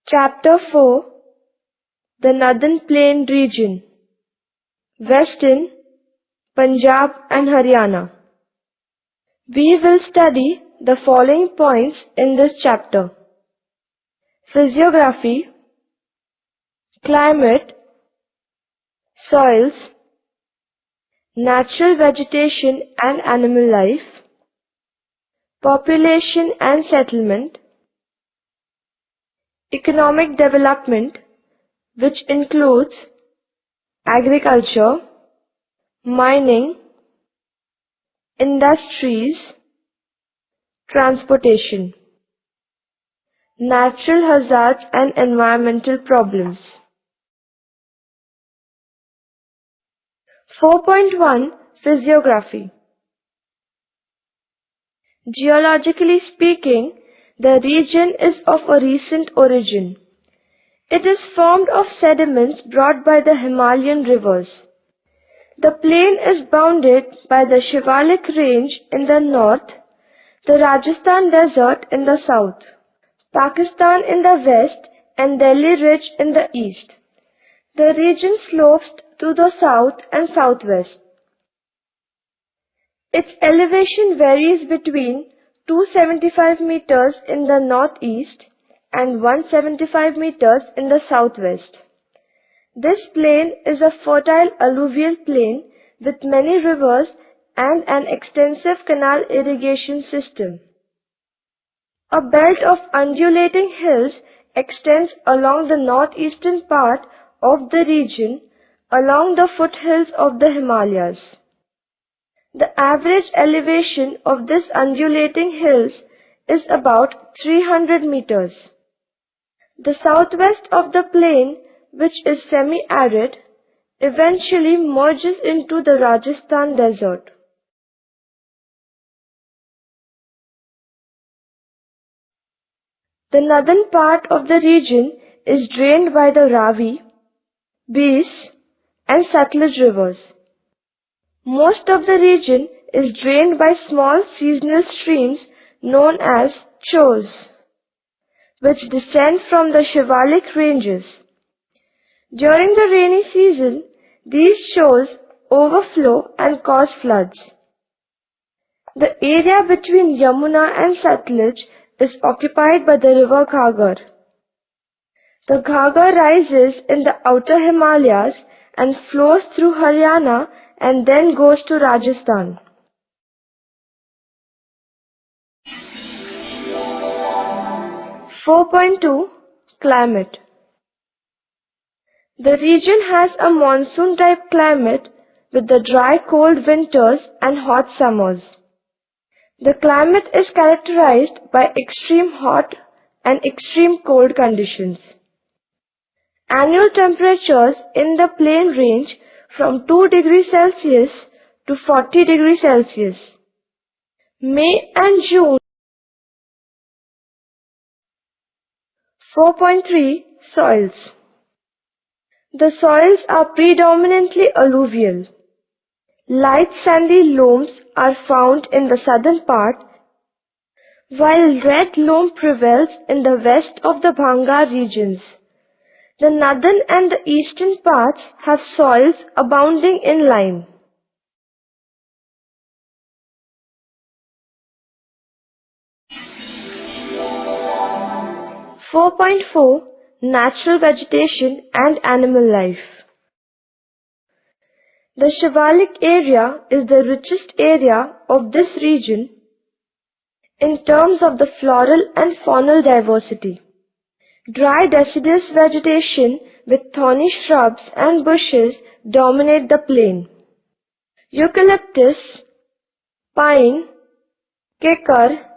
Chapter 4, the Northern Plain Region, Western, Punjab and Haryana. We will study the following points in this chapter: physiography, climate, soils, natural vegetation and animal life, population and settlement, economic development, which includes agriculture, mining, industries, transportation, natural hazards and environmental problems. 4.1 Physiography. Geologically speaking, the region is of a recent origin. It is formed of sediments brought by the Himalayan rivers. The plain is bounded by the Shivalik range in the north, the Rajasthan desert in the south, Pakistan in the west and Delhi Ridge in the east. The region slopes to the south and southwest. Its elevation varies between 275 meters in the northeast and 175 meters in the southwest. This plain is a fertile alluvial plain with many rivers and an extensive canal irrigation system. A belt of undulating hills extends along the northeastern part of the region along the foothills of the Himalayas. The average elevation of this undulating hills is about 300 meters. The southwest of the plain, which is semi-arid, eventually merges into the Rajasthan desert. The northern part of the region is drained by the Ravi, Beas and Satluj rivers. Most of the region is drained by small seasonal streams known as chos, which descend from the Shivalik ranges. During the rainy season, these chos overflow and cause floods. The area between Yamuna and Satluj is occupied by the river Ghaggar. The Ghaggar rises in the outer Himalayas and flows through Haryana and then goes to Rajasthan. (4.2) Climate. The region has a monsoon-type climate with the dry cold winters and hot summers. The climate is characterized by extreme hot and extreme cold conditions. Annual temperatures in the plain range from 2 degrees Celsius to 40 degrees Celsius. May and June. 4.3 Soils. The soils are predominantly alluvial. Light sandy loams are found in the southern part, while red loam prevails in the west of the Bhangar regions. The northern and the eastern parts have soils abounding in lime. (4.4) Natural vegetation and animal life. The Shivalik area is the richest area of this region in terms of the floral and faunal diversity. Dry deciduous vegetation with thorny shrubs and bushes dominate the plain. Eucalyptus, pine, kekar.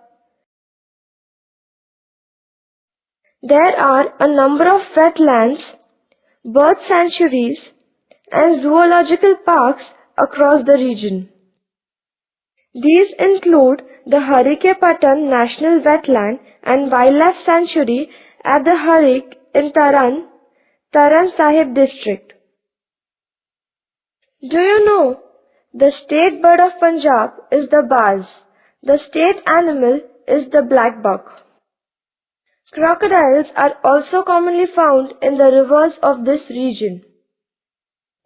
There are a number of wetlands, bird sanctuaries, and zoological parks across the region. These include the Harike-Patan National Wetland and Wildlife Sanctuary at the Harik in Taran Sahib district. Do you know the state bird of Punjab is the baz. The state animal is the black buck. Crocodiles are also commonly found in the rivers of this region.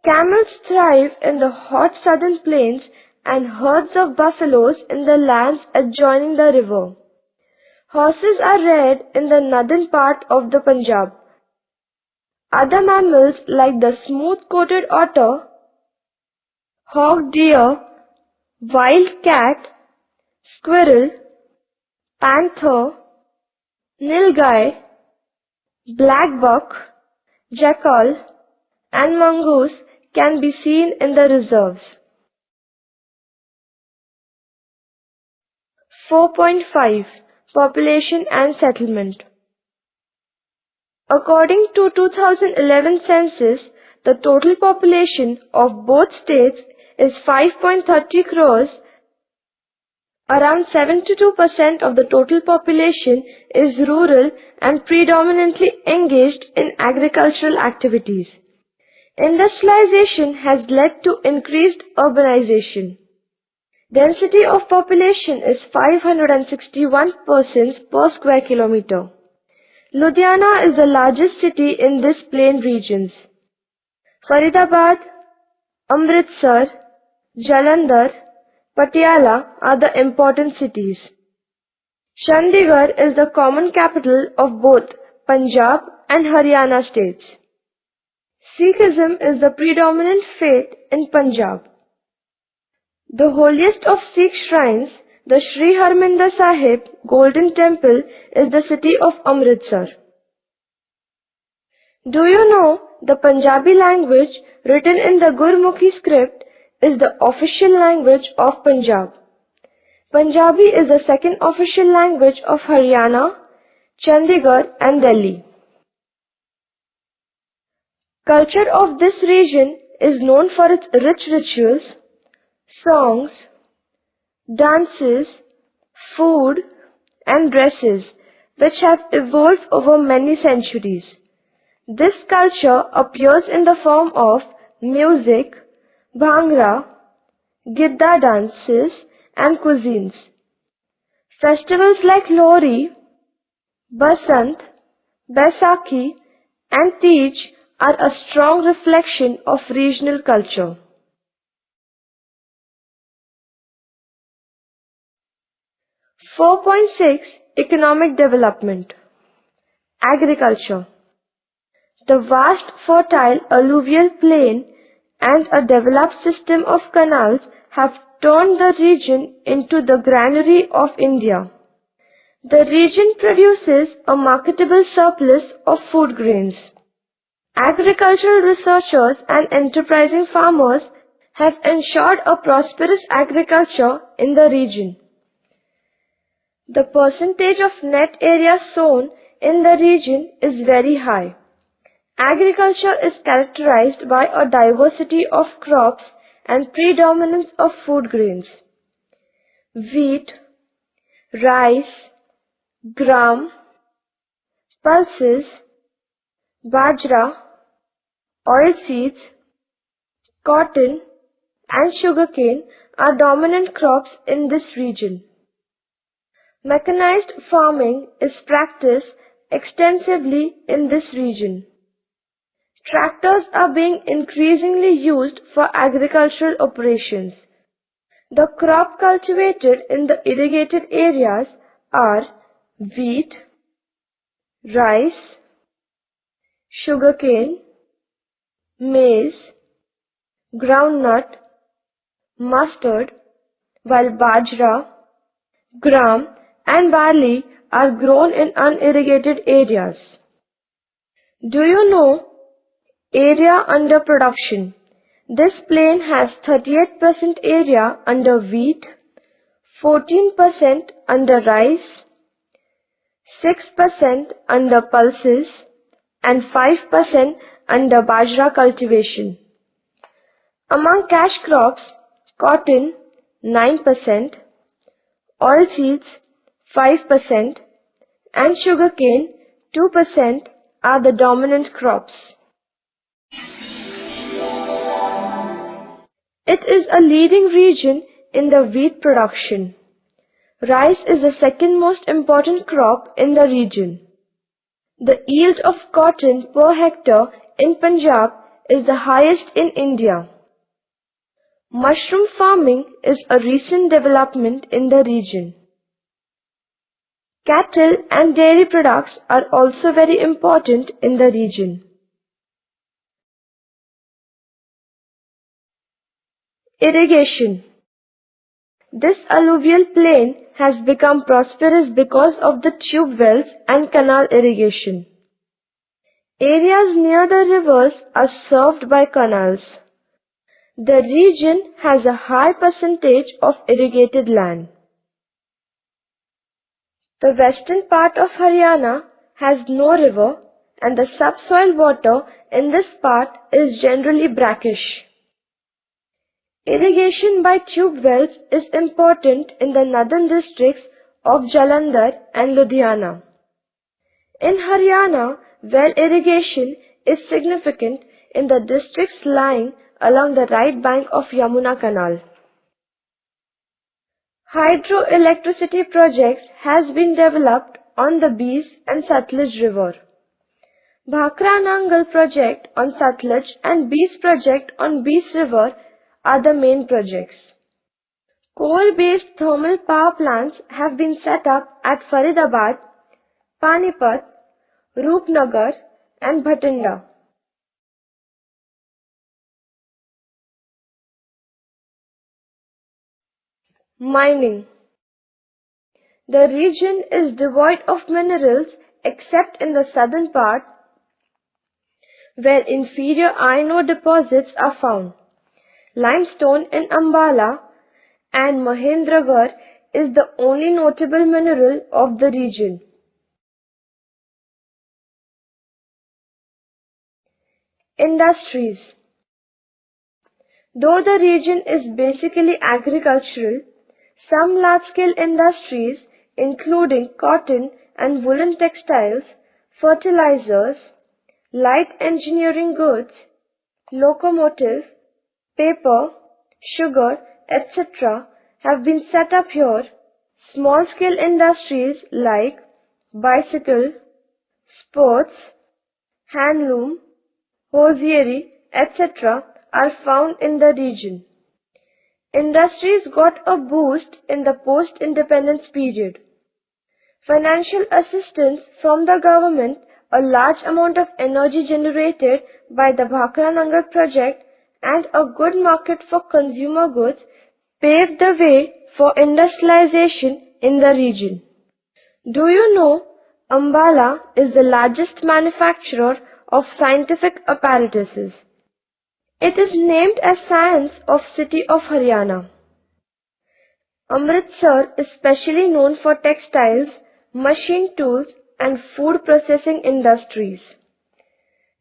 Camels thrive in the hot southern plains and herds of buffaloes in the lands adjoining the river. Horses are reared in the northern part of the Punjab. Other mammals like the smooth-coated otter, hog deer, wild cat, squirrel, panther, nilgai, black buck, jackal, and mongoose can be seen in the reserves. 4.5 Population and Settlement. According to 2011 census, the total population of both states is 5.30 crores. Around 72% of the total population is rural and predominantly engaged in agricultural activities. Industrialization has led to increased urbanization. Density of population is 561 persons per square kilometer. Ludhiana is the largest city in this plain regions. Faridabad, Amritsar, Jalandhar, Patiala are the important cities. Chandigarh is the common capital of both Punjab and Haryana states. Sikhism is the predominant faith in Punjab. The holiest of Sikh shrines, the Sri Harmandir Sahib Golden Temple, is the city of Amritsar. Do you know the Punjabi language written in the Gurmukhi script is the official language of Punjab. Punjabi is the second official language of Haryana, Chandigarh and Delhi. Culture of this region is known for its rich rituals, songs, dances, food and dresses which have evolved over many centuries. This culture appears in the form of music, bhangra, gidda dances and cuisines. Festivals like Lohri, Basant, Baisakhi and Tej are a strong reflection of regional culture. "4.6 Economic Development. Agriculture. The vast fertile alluvial plain and a developed system of canals have turned the region into the granary of India. The region produces a marketable surplus of food grains. Agricultural researchers and enterprising farmers have ensured a prosperous agriculture in the region. The percentage of net area sown in the region is very high. Agriculture is characterized by a diversity of crops and predominance of food grains. Wheat, rice, gram, pulses, bajra, oilseeds, cotton and sugarcane are dominant crops in this region. Mechanized farming is practiced extensively in this region. Tractors are being increasingly used for agricultural operations. The crop cultivated in the irrigated areas are wheat, rice, sugarcane, maize, groundnut, mustard, while bajra, gram and barley are grown in unirrigated areas. Do you know area under production? This plain has 38% area under wheat, 14% under rice, 6% under pulses and 5% under bajra cultivation. Among cash crops, cotton 9%, oilseeds 5% and sugarcane 2% are the dominant crops. It is a leading region in the wheat production. Rice is the second most important crop in the region. The yield of cotton per hectare in Punjab is the highest in India. Mushroom farming is a recent development in the region. Cattle and dairy products are also very important in the region. Irrigation. This alluvial plain has become prosperous because of the tube wells and canal irrigation. Areas near the rivers are served by canals. The region has a high percentage of irrigated land. The western part of Haryana has no river and the subsoil water in this part is generally brackish. Irrigation by tube wells is important in the northern districts of Jalandhar and Ludhiana. In Haryana, well irrigation is significant in the districts lying along the right bank of Yamuna Canal. Hydroelectricity projects has been developed on the Beas and Satluj River. Bhakra Nangal project on Satluj and Beas project on Beas River are the main projects. Coal-based thermal power plants have been set up at Faridabad, Panipat, Roopnagar and Bhatinda. Mining. The region is devoid of minerals except in the southern part where inferior iron ore deposits are found. Limestone in Ambala and Mahendragarh is the only notable mineral of the region. Industries. Though the region is basically agricultural, some large-scale industries including cotton and woolen textiles, fertilizers, light engineering goods, locomotive, paper, sugar, etc. have been set up here. Small-scale industries like bicycle, sports, handloom, hosiery, etc. are found in the region. Industries got a boost in the post-independence period. Financial assistance from the government, a large amount of energy generated by the Bhakra Nangal project, and a good market for consumer goods paved the way for industrialization in the region. Do you know Ambala is the largest manufacturer of scientific apparatuses? It is named as Science of City of Haryana. Amritsar is specially known for textiles, machine tools and food processing industries.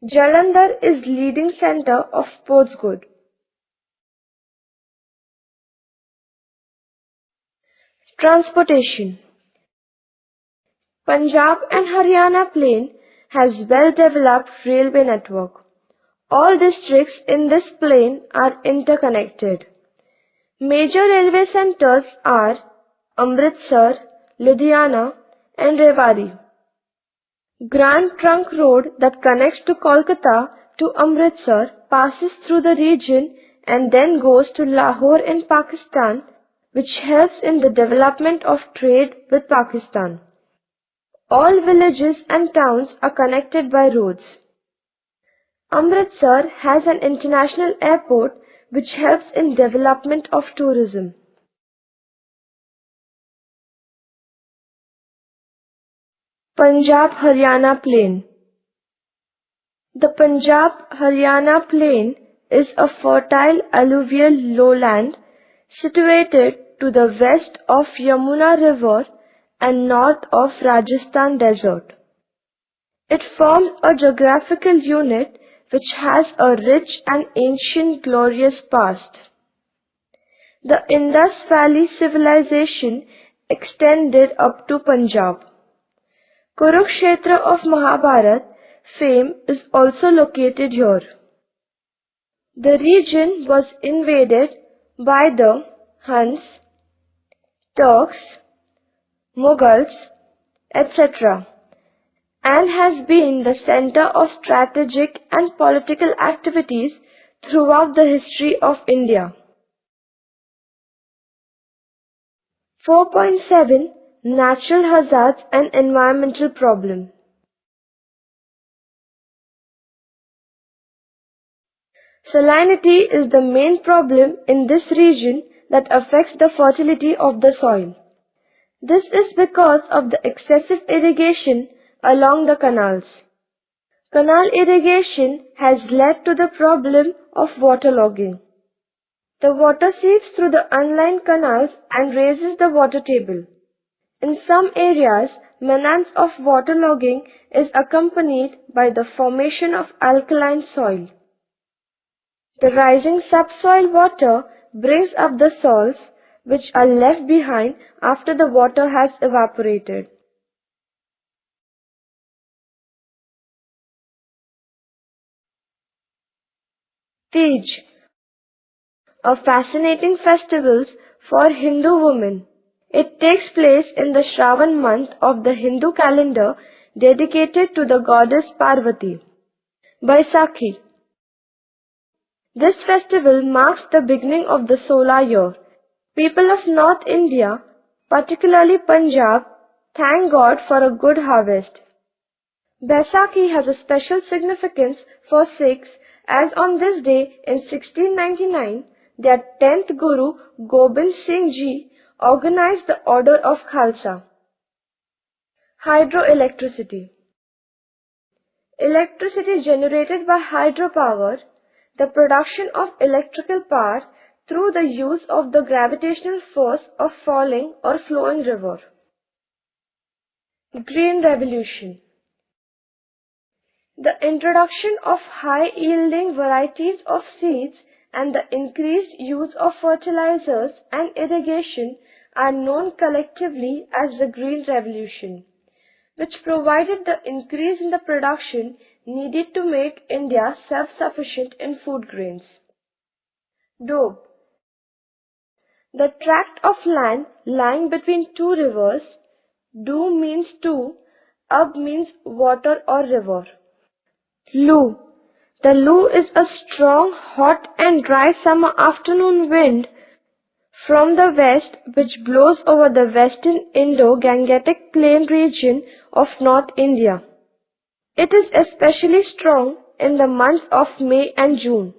Jalandhar is leading center of sports goods. Transportation. Punjab and Haryana plain has well-developed railway network. All districts in this plain are interconnected. Major railway centers are Amritsar, Ludhiana and Rewari. Grand Trunk Road that connects to Kolkata to Amritsar passes through the region and then goes to Lahore in Pakistan, which helps in the development of trade with Pakistan. All villages and towns are connected by roads. Amritsar has an international airport which helps in development of tourism. Punjab-Haryana Plain. The Punjab-Haryana Plain is a fertile alluvial lowland situated to the west of Yamuna River and north of Rajasthan Desert. It forms a geographical unit which has a rich and ancient glorious past. The Indus Valley civilization extended up to Punjab. Kurukshetra of Mahabharat fame is also located here. The region was invaded by the Huns, Turks, Mughals, etc. and has been the center of strategic and political activities throughout the history of India. 4.7 Natural Hazards and Environmental Problem. Salinity is the main problem in this region that affects the fertility of the soil. This is because of the excessive irrigation along the canals. Canal irrigation has led to the problem of waterlogging. The water seeps through the unlined canals and raises the water table. In some areas, menace of waterlogging is accompanied by the formation of alkaline soil. The rising subsoil water brings up the salts which are left behind after the water has evaporated. Tej, a fascinating festival for Hindu women. It takes place in the Shravan month of the Hindu calendar dedicated to the goddess Parvati. Baisakhi. This festival marks the beginning of the solar year. People of North India, particularly Punjab, thank God for a good harvest. Baisakhi has a special significance for Sikhs as on this day in 1699, their 10th Guru Gobind Singh Ji organized the order of Khalsa. Hydroelectricity. Electricity generated by hydropower, the production of electrical power through the use of the gravitational force of falling or flowing river. Green Revolution. The introduction of high-yielding varieties of seeds and the increased use of fertilizers and irrigation are known collectively as the Green Revolution, which provided the increase in the production needed to make India self-sufficient in food grains. Doab. The tract of land lying between two rivers. Do means two, Ab means water or river. Lu. The Lu is a strong, hot and dry summer afternoon wind from the west which blows over the western Indo-Gangetic Plain region of North India. It is especially strong in the months of May and June.